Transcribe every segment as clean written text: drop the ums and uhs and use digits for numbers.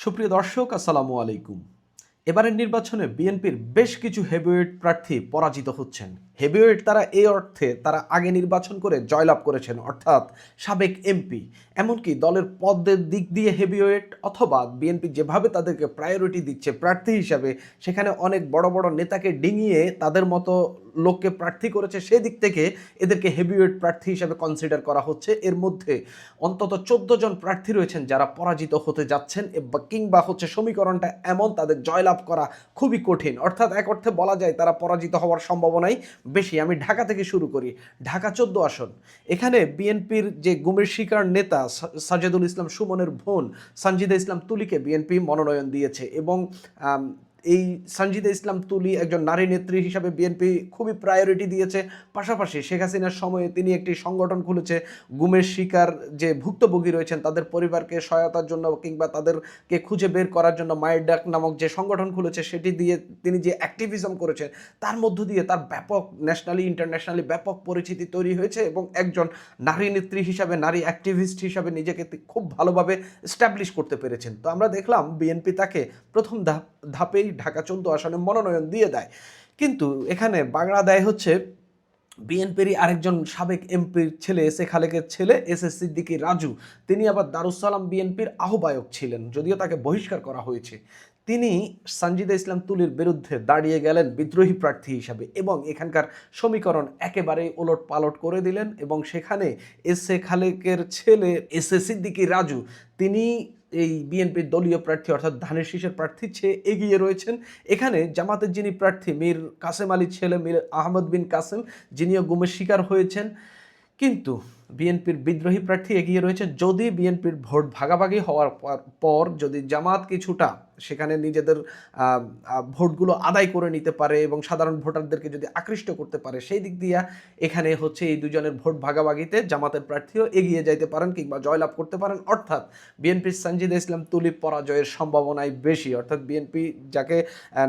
সুপ্রিয় দর্শক, আসসালামু আলাইকুম। এবারের নির্বাচনে বিএনপির বেশ কিছু হেভিওয়েট প্রার্থী পরাজিত হচ্ছেন। হেভিওয়েট তারা এই অর্থে তারা আগে নির্বাচন করে জয়লাভ করেছেন, অর্থাৎ সাবেক এমপি। এমনকি দলের পদের দিক দিয়ে হেভিওয়েট, অথবা বিএনপি যেভাবে তাদেরকে প্রায়োরিটি দিচ্ছে প্রার্থী হিসাবে, সেখানে অনেক বড় বড় নেতাকে ডিঙিয়ে তাদের মতো লোককে প্রার্থী করেছে, সেদিক থেকে এদেরকে হেভিওয়েট প্রার্থী হিসাবে কনসিডার করা হচ্ছে। এর মধ্যে অন্তত 14 জন প্রার্থী রয়েছেন যারা পরাজিত হতে যাচ্ছেন, কিংবা হচ্ছে সমীকরণটা এমন তাদের জয়লাভ করা খুবই কঠিন, অর্থাৎ এক অর্থে বলা যায় তারা পরাজিত হওয়ার সম্ভাবনাই বেশি। আমি ঢাকা থেকে শুরু করি। ঢাকা 14 আসন, এখানে বিএনপির যে গুমের শিকার নেতা সাজেদুল ইসলাম সুমনের বোন সঞ্জিদা ইসলাম তুলিকে বিএনপি মনোনয়ন দিয়েছে, এবং এই সঞ্জিদা ইসলাম তুলি একজন নারী নেত্রী হিসাবে বিএনপি খুবই প্রায়োরিটি দিয়েছে। পাশাপাশি শেখ হাসিনার সময়ে তিনি একটি সংগঠন খুলেছে, গুমের শিকার যে ভুক্তভোগী রয়েছেন তাদের পরিবারকে সহায়তার জন্য কিংবা তাদেরকে খুঁজে বের করার জন্য মায়ের ডাক নামক যে সংগঠন খুলেছে, সেটি দিয়ে তিনি যে অ্যাক্টিভিজম করেছেন, তার মধ্য দিয়ে তার ব্যাপক ন্যাশনালি ইন্টারন্যাশনালি ব্যাপক পরিচিতি তৈরি হয়েছে, এবং একজন নারী নেত্রী হিসাবে, নারী অ্যাক্টিভিস্ট হিসাবে নিজেকে খুব ভালোভাবে এস্টাবলিশ করতে পেরেছেন। তো আমরা দেখলাম বিএনপি তাকে প্রথম ধাপেই ঢাকা 14 আসনে মনোনয়ন দিয়ে দেয়। কিন্তু এখানে বাগড়া দেয় হচ্ছে বিএনপিরই আরেকজন সাবেক এমপির ছেলে, এস এ খালেকের ছেলে এস এস সিদ্দিকী রাজু। তিনি আবার দারুসালাম বিএনপির আহ্বায়ক ছিলেন, যদিও তাকে বহিষ্কার করা হয়েছে। তিনি সঞ্জিদা ইসলাম তুলির বিরুদ্ধে দাঁড়িয়ে গেলেন বিদ্রোহী প্রার্থী হিসাবে, এবং এখানকার সমীকরণ একেবারেই ওলট পালট করে দিলেন, এবং সেখানে এস এ খালেকের ছেলে এস এ সিদ্দিকী রাজু তিনি এই বিএনপির দলীয় প্রার্থী অর্থাৎ ধানের শীষের প্রার্থীর চেয়ে এগিয়ে রয়েছেন। এখানে জামাতের যিনি প্রার্থী মীর কাসেম আলীর ছেলে মীর আহমদ বিন কাসেম, যিনিও গুমের শিকার হয়েছেন, কিন্তু বিএনপির বিদ্রোহী প্রার্থী এগিয়ে রয়েছে। যদি বিএনপির ভোট ভাগাভাগি হওয়ার পর যদি জামাত কিছুটা সেখানে নিজেদের ভোটগুলো আদায় করে নিতে পারে এবং সাধারণ ভোটারদেরকে যদি আকৃষ্ট করতে পারে, সেই দিক দিয়ে এখানে হচ্ছে এই দুজনের ভোট ভাগাভাগিতে জামাতের প্রার্থীও এগিয়ে যাইতে পারেন কিংবা জয়লাভ করতে পারেন, অর্থাৎ বিএনপির সঞ্জিদা ইসলাম তুলি পরাজয়ের সম্ভাবনাই বেশি। অর্থাৎ বিএনপি যাকে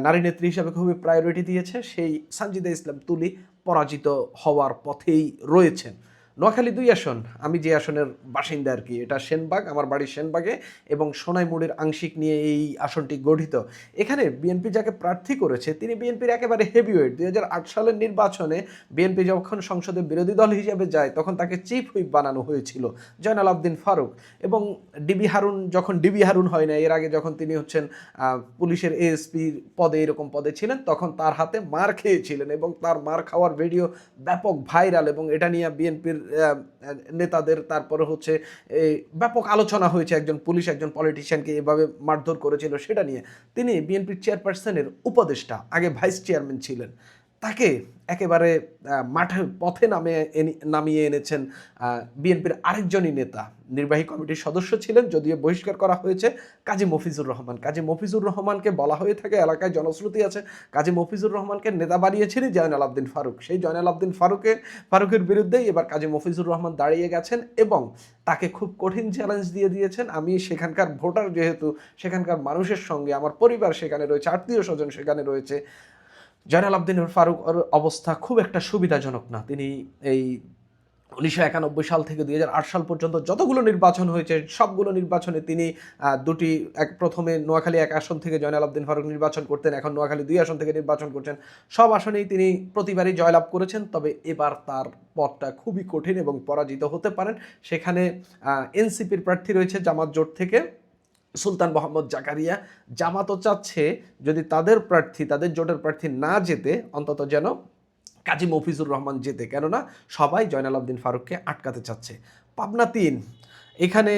নারী নেত্রী হিসাবে খুবই প্রায়োরিটি দিয়েছে, সেই সঞ্জিদা ইসলাম তুলি পরাজিত হওয়ার পথেই রয়েছেন। নোয়াখালী 2 আসন, আমি যে আসনের বাসিন্দা আর কি, এটা সেনবাগ, আমার বাড়ি সেনবাগে, এবং সোনাইমুড়ির আংশিক নিয়ে এই আসনটি গঠিত। এখানে বিএনপি যাকে প্রার্থী করেছে তিনি বিএনপির একেবারে হেভিওয়েট। 2008 সালের নির্বাচনে বিএনপি যখন সংসদে বিরোধী দল হিসেবে যায় তখন তাকে চিফ হুইপ বানানো হয়েছিল জয়নাল আবদিন ফারুক, এবং ডিবি হারুন যখন ডিবি হারুন হয় না, এর আগে যখন তিনি হচ্ছেন পুলিশের এএসপির পদে, এরকম পদে ছিলেন, তখন তার হাতে মার খেয়েছিলেন, এবং তার মার খাওয়ার ভিডিও ব্যাপক ভাইরাল, এবং এটা নিয়ে বিএনপির নেতাদের তারপরে হচ্ছে ব্যাপক আলোচনা হয়েছে, একজন পুলিশ একজন পলিটিশিয়ানকে এভাবে মারধর করেছিল সেটা নিয়ে। তিনি বিএনপির চেয়ারপারসনের উপদেষ্টা, আগে ভাইস চেয়ারম্যান ছিলেন, তাকে একেবারে পথে নামিয়ে এনেছেন বিএনপির আরেকজনই নেতা, নির্বাহী কমিটির সদস্য ছিলেন, যদিও বহিষ্কার করা হয়েছে, কাজী মফিজুর রহমান। কাজী মফিজুর রহমানকে বলা হয়ে থাকে, এলাকায় জনশ্রুতি আছে, কাজী মফিজুর রহমানকে নেতা বানিয়েছিলেন জয়নাল আবদিন ফারুক। সেই জয়নাল আবদিন ফারুকের বিরুদ্ধেই এবার কাজী মফিজুর রহমান দাঁড়িয়ে গেছেন, এবং তাকে খুব কঠিন চ্যালেঞ্জ দিয়ে দিয়েছেন। আমি সেখানকার ভোটার, যেহেতু সেখানকার মানুষের সঙ্গে আমার পরিবার সেখানে রয়েছে, আত্মীয় স্বজন সেখানে রয়েছে, জয়নাল আবদিন ফারুকের অবস্থা খুব একটা সুবিধাজনক না। তিনি এই 1991 সাল থেকে 2008 সাল পর্যন্ত যতগুলো নির্বাচন হয়েছে সবগুলো নির্বাচনে তিনি প্রথমে নোয়াখালী 1 আসন থেকে জয়নাল আবদিন ফারুক নির্বাচন করতেন, এখন নোয়াখালী 2 আসন থেকে নির্বাচন করছেন। সব আসনেই তিনি প্রতিবারই জয়লাভ করেছেন, তবে এবার তার পথটা খুবই কঠিন এবং পরাজিত হতে পারেন। সেখানে এনসিপির প্রার্থী রয়েছে জামাত জোট থেকে সুলতান মোহাম্মদ জাকারিয়া। জামাতও চাচ্ছে যদি তাদের প্রার্থী, তাদের জোটের প্রার্থী না যেতে, অন্তত যেন কাজী মফিজুর রহমান যেতে, কেননা সবাই জয়নাল আবদিন ফারুককে আটকাতে চাচ্ছে। পাবনা 3, এখানে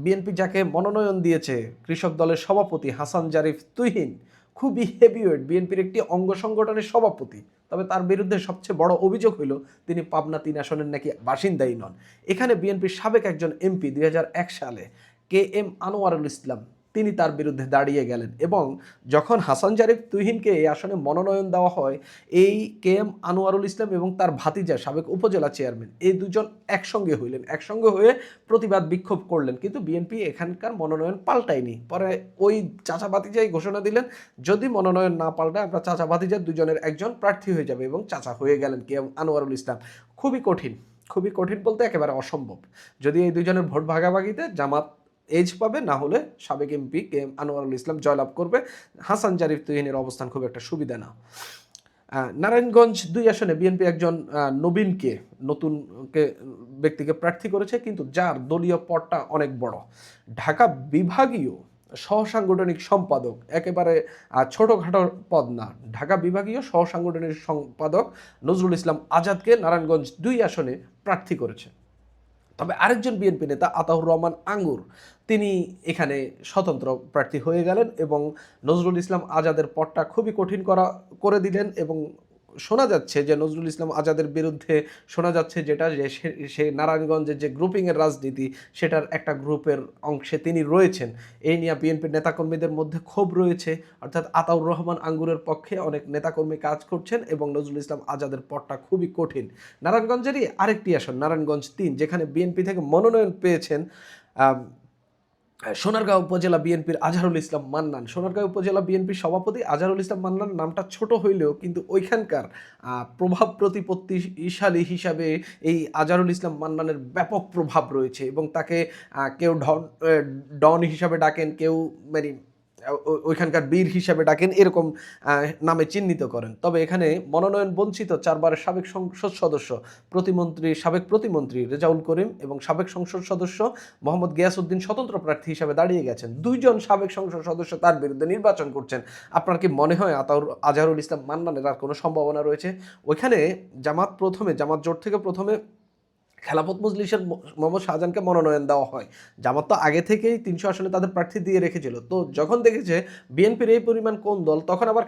বিএনপি যাকে মনোনয়ন দিয়েছে কৃষক দলের সভাপতি হাসান জারিফ তুহিন, খুবই হেভিওয়েট, বিএনপির একটি অঙ্গ সংগঠনের সভাপতি, তবে তার বিরুদ্ধে সবচেয়ে বড় অভিযোগ হইল তিনি পাবনা 3 আসনের নাকি বাসিন্দাই নন। এখানে বিএনপির সাবেক একজন এমপি 2001 সালে কে এম আনোয়ারুল ইসলাম, তিনি তার বিরুদ্ধে দাঁড়িয়ে গেলেন, এবং যখন হাসান জারিফ তুহিনকে এই আসনে মনোনয়ন দেওয়া হয়, এই কে এম আনোয়ারুল ইসলাম এবং তার ভাতিজা সাবেক উপজেলা চেয়ারম্যান, এই দুজন একসঙ্গে হইলেন, একসঙ্গে হয়ে প্রতিবাদ বিক্ষোভ করলেন, কিন্তু বিএনপি এখানকার মনোনয়ন পাল্টায়নি। পরে ওই চাচা ভাতিজাই ঘোষণা দিলেন যদি মনোনয়ন না পাল্টায় আমরা চাচা ভাতিজার দুজনের একজন প্রার্থী হয়ে যাবে, এবং চাচা হয়ে গেলেন কে এম আনোয়ারুল ইসলাম। খুবই কঠিন, খুবই কঠিন বলতে একেবারে অসম্ভব। যদি এই দুজনের ভোট ভাগাভাগিতে জামাত এজ পাবে, না হলে সাবেক MP K M Anwarul Islam জয়লাভ করবে। হাসান জারিফ তুহিনের অবস্থান খুব একটা সুবিধা না। নারায়ণগঞ্জ ২ আসনে বিএনপি একজন নবীনকে নতুনকে ব্যক্তিকে প্রার্থী করেছে, কিন্তু যার দলীয় পদটা অনেক বড়। ঢাকা বিভাগীয় সহসাংগঠনিক সম্পাদক, একেবারে ছোটোখাটো পদ না, ঢাকা বিভাগীয় সহসাংগঠনিক সম্পাদক নজরুল ইসলাম আজাদকে নারায়ণগঞ্জ ২ আসনে প্রার্থী করেছে। তবে আরেকজন বিএনপি নেতা আতাউর রহমান আঙ্গুর, তিনি এখানে স্বতন্ত্র প্রার্থী হয়ে গেলেন এবং নজরুল ইসলাম আজাদের পদটা খুবই কঠিন করে দিলেন। এবং শোনা যাচ্ছে যে নজরুল ইসলাম আজাদের বিরুদ্ধে শোনা যাচ্ছে যেটা, যে সে নারায়ণগঞ্জের যে গ্রুপিংয়ের রাজনীতি, সেটার একটা গ্রুপের অংশে তিনি রয়েছেন। এই নিয়ে বিএনপির নেতাকর্মীদের মধ্যে ক্ষোভ রয়েছে, অর্থাৎ আতাউর রহমান আঙ্গুরের পক্ষে অনেক নেতাকর্মী কাজ করছেন এবং নজরুল ইসলাম আজাদের পদটা খুবই কঠিন। নারায়ণগঞ্জেরই আরেকটি আসন, নারায়ণগঞ্জ ৩, যেখানে বিএনপি থেকে মনোনয়ন পেয়েছেন সোনারগাঁও উপজেলা বিএনপির আজহারুল ইসলাম মান্নান। সোনারগাঁও উপজেলা বিএনপির সভাপতি আজহারুল ইসলাম মান্নান নামটা ছোট হইলেও কিন্তু ওইখানকার প্রভাব প্রতিপত্তিশালী হিসাবে এই আজহারুল ইসলাম মান্নানের ব্যাপক প্রভাব রয়েছে এবং তাকে কেউ ডন হিসাবে ডাকেন, কেউ মানে ওইখানকার বীর হিসাবে ডাকেন, এরকম নামে চিহ্নিত করেন। তবে এখানে মনোনয়ন বঞ্চিত 4 বারের সাবেক সংসদ সদস্য সাবেক প্রতিমন্ত্রী রেজাউল করিম এবং সাবেক সংসদ সদস্য মোহাম্মদ গিয়াসউদ্দিন স্বতন্ত্র প্রার্থী হিসাবে দাঁড়িয়ে গেছেন। 2 জন সাবেক সংসদ সদস্য তার বিরুদ্ধে নির্বাচন করছেন। আপনার কি মনে হয় আজহারুল ইসলাম মান্নানের আর কোনো সম্ভাবনা রয়েছে? ওইখানে জামাত জোট থেকে প্রথমে খেলাফত মজলিসের মোহাম্মদ শাহজাহানকে মনোনয়ন দেওয়া হয়। জামাত তো আগে থেকেই 300 আসনে তাদের প্রার্থী দিয়ে রেখেছিল। তো যখন দেখেছে বিএনপির এই পরিমাণ কোন দল, তখন আবার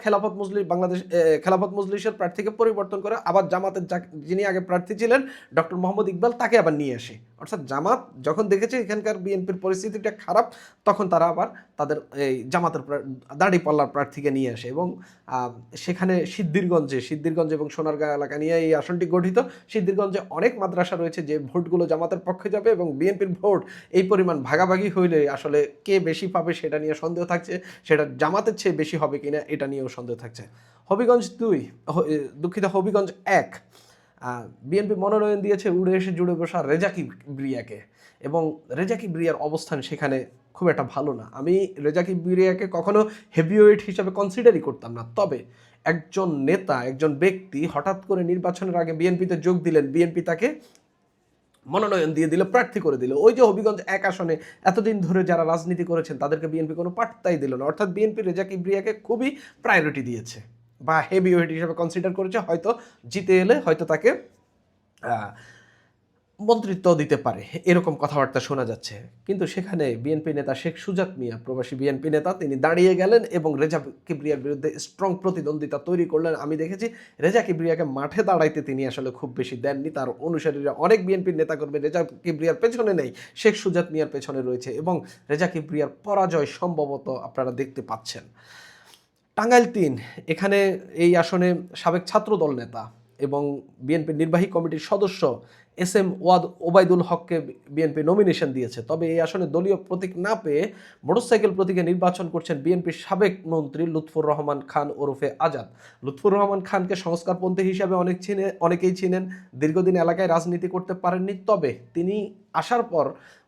খেলাফত মজলিসের প্রার্থীকে পরিবর্তন করে আবার জামাতের যিনি আগে প্রার্থী ছিলেন ডক্টর মোহাম্মদ ইকবাল, তাকে আবার নিয়ে আসে। অর্থাৎ জামাত যখন দেখেছে এখানকার বিএনপির পরিস্থিতিটা খারাপ, তখন তারা আবার তাদের এই জামাতের দাঁড়িপাল্লার প্রার্থীকে নিয়ে আসে এবং সেখানে সিদ্ধিরগঞ্জ এবং সোনারগাঁ এলাকা নিয়ে এই আসনটি গঠিত। সিদ্ধিরগঞ্জে অনেক মাদ্রাসা রয়েছে যে ভোটগুলো জামাতের পক্ষে যাবে এবং বিএনপির ভোট এই পরিমাণ ভাগাভাগি হইলে আসলে কে বেশি পাবে সেটা নিয়ে সন্দেহ থাকছে, সেটা জামাতের চেয়ে বেশি হবে কিনা এটা নিয়েও সন্দেহ থাকছে। হবিগঞ্জ 1 বিএনপি মনোনয়ন দিয়েছে উড়ে এসে জুড়ে বসা রেজা কিবরিয়াকে এবং রেজা কিবরিয়ার অবস্থান সেখানে খুব একটা ভালো না। আমি রেজা কিবরিয়াকে কখনো হেভিওয়েট হিসাবে কনসিডারই করতাম না। তবে একজন নেতা, একজন ব্যক্তি হঠাৎ করে নির্বাচনের আগে বিএনপিতে যোগ দিলেন, বিএনপি তাকে মনোনয়ন দিয়ে দিল, প্রার্থী করে দিল। ওই যে হবিগঞ্জ 1 আসনে এতদিন ধরে যারা রাজনীতি করেছেন তাদেরকে বিএনপি কোনো পাত্তাই দিল না। অর্থাৎ বিএনপি রেজা কিবরিয়াকে খুবই প্রায়োরিটি দিয়েছে বা হেভিওয়েট হিসেবে কনসিডার করেছে। হয়তো জিতে এলে হয়তো তাকে মন্ত্রিত্ব দিতে পারে, এরকম কথাবার্তা শোনা যাচ্ছে। কিন্তু সেখানে বিএনপি নেতা শেখ সুজাত মিয়া, প্রবাসী বিএনপি নেতা, তিনি দাঁড়িয়ে গেলেন এবং রেজা কিবরিয়ার বিরুদ্ধে স্ট্রং প্রতিদ্বন্দ্বিতা তৈরি করলেন। আমি দেখেছি রেজা কিবরিয়াকে মাঠে দাঁড়াইতে তিনি আসলে খুব বেশি দেননি। তার অনুসারীরা অনেক বিএনপির নেতাকর্মী রেজা কিবরিয়ার পেছনে নেই, শেখ সুজাত মিয়ার পেছনে রয়েছে এবং রেজা কিবরিয়ার পরাজয় সম্ভবত আপনারা দেখতে পাচ্ছেন। টাঙ্গাইল 3, এখানে এই আসনে সাবেক ছাত্রদল নেতা এবং বিএনপির নির্বাহী কমিটির সদস্য SM ওবায়দুল হককে বিএনপি নমিনেশন দিয়েছে। তবে এই আসনে দলীয় প্রতীক না পেয়ে মোটরসাইকেল প্রতীকে নির্বাচন করছেন বিএনপির সাবেক মন্ত্রী লুৎফর রহমান খান ওরফে আজাদ। লুৎফর রহমান খানকে সংস্কারপন্থী হিসাবে অনেকেই চিনেন। দীর্ঘদিন এলাকায় রাজনীতি করতে পারেননি, তবে তিনি আসার পর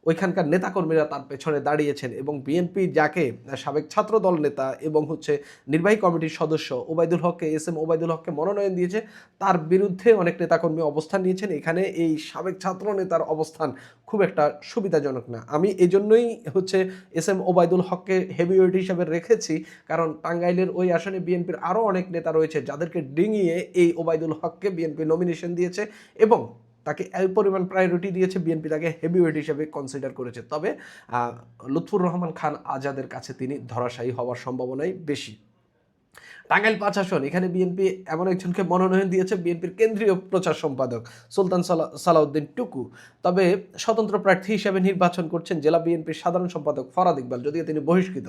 ওইখানকার নেতাকর্মীরা তার পেছনে দাঁড়িয়েছেন এবং বিএনপি যাকে সাবেক ছাত্রদল নেতা এবং নির্বাহী কমিটির সদস্য SM ওবায়দুল হককে মনোনয়ন দিয়েছে, তার বিরুদ্ধে অনেক নেতাকর্মী অবস্থান নিয়েছেন। এখানে এই সাবেক ছাত্র নেতার অবস্থান খুব একটা সুবিধাজনক না। আমি এই জন্যই SM ওবায়দুল হককে হেভিওয়েট হিসাবে রেখেছি, কারণ টাঙ্গাইলের ওই আসনে বিএনপির আরও অনেক নেতা রয়েছে যাদেরকে ডিঙিয়ে এই ওবায়দুল হককে বিএনপি নমিনেশন দিয়েছে এবং তাকে এই পরিমাণ প্রায়োরিটি দিয়েছে, বিএনপি তাকে হেভিওয়েট হিসেবে কনসিডার করেছে। তবে লুৎফর রহমান খান আজাদের কাছে তিনি ধরাশায়ী হওয়ার সম্ভাবনাই বেশি। টাঙ্গাইল 5 আসন, এখানে বিএনপি এমন একজনকে মনোনয়ন দিয়েছে, বিএনপির কেন্দ্রীয় প্রচার সম্পাদক সুলতান সালাউদ্দিন টুকু। তবে স্বতন্ত্র প্রার্থী হিসেবে নির্বাচন করছেন জেলা বিএনপির সাধারণ সম্পাদক ফরাদ ইকবাল, যদিও তিনি বহিষ্কৃত।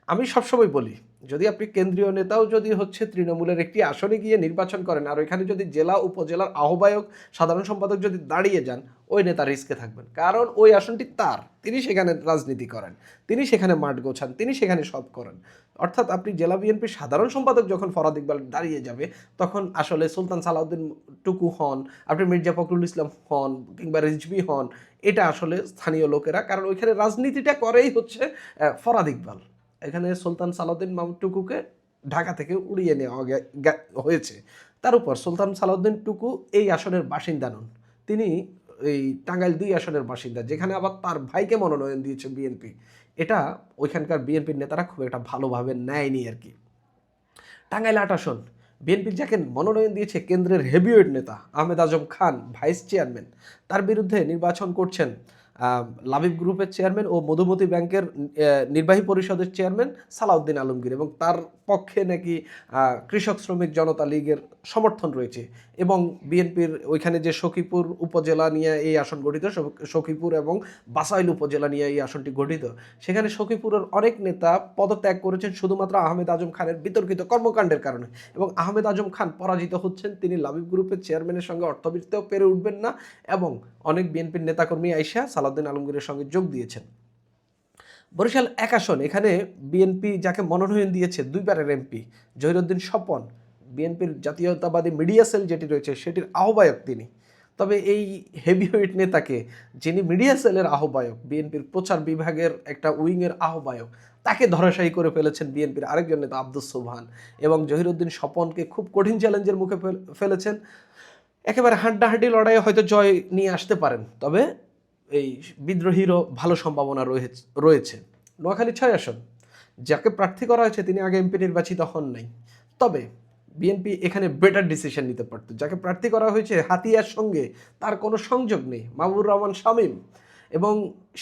আমি সবসময় বলি, যদি আপনি কেন্দ্রীয় নেতাও যদি তৃণমূলের একটি আসনে গিয়ে নির্বাচন করেন আর ওইখানে যদি জেলা উপজেলার আহ্বায়ক সাধারণ সম্পাদক যদি দাঁড়িয়ে যান, ওই নেতা রিস্কে থাকবেন, কারণ ওই আসনটি তার, তিনি সেখানে রাজনীতি করেন, তিনি সেখানে মাঠ গোছান, তিনি সেখানে সব করেন। অর্থাৎ আপনি জেলা বিএনপির সাধারণ সম্পাদক যখন ফরহাদ ইকবাল দাঁড়িয়ে যাবে, তখন আসলে সুলতান সালাউদ্দিন টুকু হন, আপনি মির্জা ফখরুল ইসলাম হন কিংবা রিজভী হন, এটা আসলে স্থানীয় লোকেরা, কারণ ওইখানে রাজনীতিটা করেই হচ্ছে ফরহাদ ইকবাল। এখানে সুলতান সালাউদ্দিন মাহমুদ টুকুকে ঢাকা থেকে উড়িয়ে নেওয়া হয়েছে। তার উপর সুলতান সালাউদ্দিন টুকু এই আসনের বাসিন্দা নন, তিনি এই টাঙ্গাইল 2 আসনের বাসিন্দা, যেখানে আবার তার ভাইকে মনোনয়ন দিয়েছে বিএনপি। এটা ওইখানকার বিএনপির নেতারা খুব একটা ভালোভাবে নেয়নি আর কি। টাঙ্গাইল 8 আসন, বিএনপির যাকে মনোনয়ন দিয়েছে কেন্দ্রের হেভিওয়েট নেতা আহমেদ আজম খান, ভাইস চেয়ারম্যান, তার বিরুদ্ধে নির্বাচন করছেন লাবিব গ্রুপের চেয়ারম্যান ও মধুমতি ব্যাংকের নির্বাহী পরিষদের চেয়ারম্যান সালাউদ্দিন আলমগীর, এবং তার পক্ষে নাকি কৃষক শ্রমিক জনতা লীগের সমর্থন রয়েছে। এবং বিএনপির ওইখানে যে সখীপুর উপজেলা নিয়ে এই আসন গঠিত, সখীপুর এবং বাসাইল উপজেলা নিয়ে এই আসনটি গঠিত, সেখানে সখীপুরের অনেক নেতা পদত্যাগ করেছেন শুধুমাত্র আহমেদ আজম খানের বিতর্কিত কর্মকাণ্ডের কারণে, এবং আহমেদ আজম খান পরাজিত হচ্ছেন। তিনি লাবিব গ্রুপের চেয়ারম্যানের সঙ্গে অর্থবিত্তেও পেরে উঠবেন না, এবং অনেক বিএনপির নেতাকর্মী আইসা সালাউদ্দিন আলমগীরের সঙ্গে যোগ দিয়েছেন। বরিশাল 1 আসন, এখানে বিএনপি যাকে মনোনয়ন দিয়েছে 2 বারের এমপি জহিরুদ্দিন স্বপন, বিএনপির জাতীয়তাবাদী মিডিয়া সেল যেটি রয়েছে সেটির আহ্বায়ক তিনি। তবে এই হেভিওয়েট নেতাকে, যিনি মিডিয়া সেলের আহ্বায়ক, বিএনপির প্রচার বিভাগের একটা উইংয়ের আহ্বায়ক, তাকে ধরাশায়ী করে ফেলেছেন বিএনপির আরেকজন নেতা আব্দুস সোবহান, এবং জহিরুদ্দিন স্বপনকে খুব কঠিন চ্যালেঞ্জের মুখে ফেলেছেন। একেবারে হাড্ডাহাড্ডি লড়াইয়ে হয়তো জয় নিয়ে আসতে পারেন, তবে এই বিদ্রোহীরও ভালো সম্ভাবনা রয়েছে। নোয়াখালী 6 আসন, যাকে প্রার্থী করা হয়েছে তিনি আগে এমপি নির্বাচিত হন নাই, তবে বিএনপি এখানে বেটার ডিসিশন নিতে পারত। যাকে প্রার্থী করা হয়েছে হাতিয়ার সঙ্গে তার কোনো সংযোগ নেই, মাহবুবুর রহমান শামীম, এবং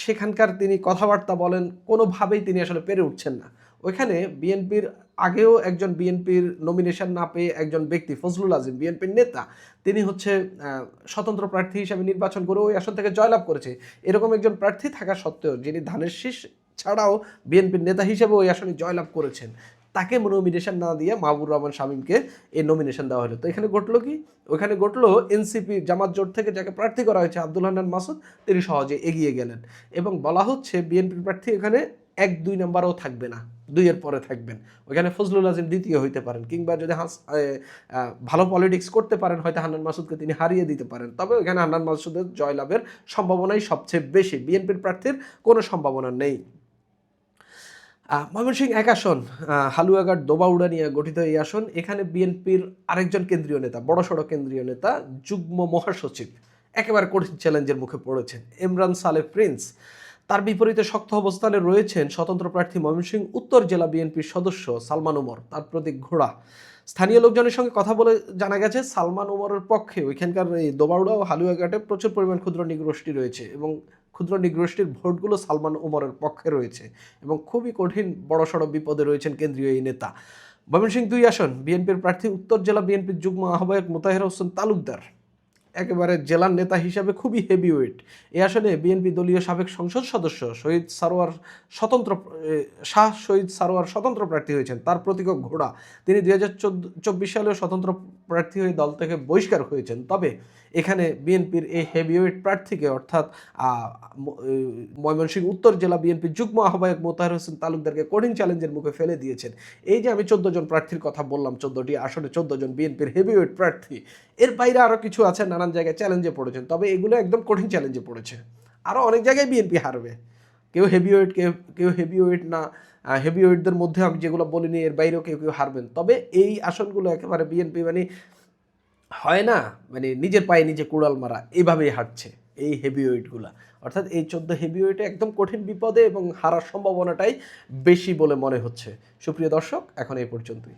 সেখানকার তিনি কথাবার্তা বলেন, কোনোভাবেই তিনি আসলে পেরে উঠছেন না। ওইখানে বিএনপির আগেও একজন বিএনপির নমিনেশন না পেয়ে একজন ব্যক্তি ফজলুল আজিম, বিএনপির নেতা, তিনি হচ্ছে স্বতন্ত্র প্রার্থী হিসাবে নির্বাচন করে ওই আসন থেকে জয়লাভ করেছে। এরকম একজন প্রার্থী থাকা সত্ত্বেও, যিনি ধানের শীষ ছাড়াও বিএনপির নেতা হিসেবে ওই আসনে জয়লাভ করেছেন, তাকে নমিনেশন না দিয়ে মাহবুবুর রহমান শামীমকে এই নমিনেশন দেওয়া হলো। তো এখানে ঘটলো কি? ওখানে ঘটলো এনসিপি জামাত জোট থেকে যাকে প্রার্থী করা হয়েছে আব্দুল হান্নান মাসুদ, তিনি সহজে এগিয়ে গেলেন, এবং বলা হচ্ছে বিএনপির প্রার্থী এখানে 1-2 নাম্বারও থাকবে না, 2-এর পরে থাকবেন। ওইখানে ফজলুল আজিম দ্বিতীয় হইতে পারেন, কিংবা যদি ভালো পলিটিক্স করতে পারেন হয়তো হান্নান মাসুদকে তিনি হারিয়ে দিতে পারেন। তবে ওইখানে হান্নান মাসুদের জয়লাভের সম্ভাবনাই সবচেয়ে বেশি, বিএনপির প্রার্থীর কোনো সম্ভাবনা নেই। ময়মনসিংহ 1 আসন, হালুয়াঘাট দোবাউড়া নিয়ে গঠিত এই আসন, এখানে বিএনপির আরেকজন কেন্দ্রীয় নেতা, বড়সড় কেন্দ্রীয় নেতা, যুগ্ম মহাসচিব, একেবারে কঠিন চ্যালেঞ্জের মুখে পড়েছেন ইমরান সালেহ প্রিন্স। তার বিপরীতে শক্ত অবস্থানে রয়েছেন স্বতন্ত্র প্রার্থী ময়মনসিংহ উত্তর জেলা বিএনপির সদস্য সালমান ওমর, তার প্রতীক ঘোড়া। স্থানীয় লোকজনের সঙ্গে কথা বলে জানা গেছে সালমান ওমরের পক্ষে ওইখানকার এই দোবাউড়া ও হালুয়াঘাটে প্রচুর পরিমাণ ক্ষুদ্র নৃগোষ্ঠী রয়েছে, এবং ক্ষুদ্র নৃগোষ্ঠীর ভোটগুলো সালমান ওমরের পক্ষে রয়েছে, এবং খুবই কঠিন বড়সড় বিপদে রয়েছেন কেন্দ্রীয় এই নেতা। ময়মনসিংহ 2 আসন, বিএনপির প্রার্থী উত্তর জেলা বিএনপির যুগ্ম আহ্বায়ক মোতাহের হোসেন তালুকদার, একেবারে জেলার নেতা হিসাবে খুবই হেভিওয়েট। এই আসনে বিএনপি দলীয় সাবেক সংসদ সদস্য শহীদ সারোয়ার স্বতন্ত্র প্রার্থী হয়েছেন, তার প্রতীক ঘোড়া। তিনি 2024 সালে স্বতন্ত্র প্রার্থী হয়ে দল থেকে বহিষ্কার হয়েছেন। তবে এখানে বিএনপির এই হেভিওয়েট প্রার্থীকে, অর্থাৎ ময়মনসিংহ উত্তর জেলা বিএনপির যুগ্ম আহ্বায়ক মোতাহের হোসেন তালুকদারকে কঠিন চ্যালেঞ্জের মুখে ফেলে দিয়েছেন। এই যে আমি 14 জন প্রার্থীর কথা বললাম, 14টি আসনে 14 জন বিএনপির হেভিওয়েট প্রার্থী, এর বাইরে আরও কিছু আছে, নানান জায়গায় চ্যালেঞ্জে পড়েছেন, তবে এগুলো একদম কঠিন চ্যালেঞ্জে পড়েছে। আরও অনেক জায়গায় বিএনপি হারবে, কেউ হেভিওয়েট, কেউ হেভিওয়েট না। হেভিওয়েটদের মধ্যে আমি যেগুলো বলিনি এর বাইরেও কেউ কেউ হারবেন। তবে এই আসনগুলো একেবারে বিএনপি হয় না, নিজের পায়ে নিজে কুড়াল মারা, এইভাবেই হাঁটছে এই হেভিওয়েটগুলা। অর্থাৎ এই 14 হেভিওয়েটে একদম কঠিন বিপদে, এবং হারার সম্ভাবনাটাই বেশি বলে মনে হচ্ছে। সুপ্রিয় দর্শক, এখন এই পর্যন্তই।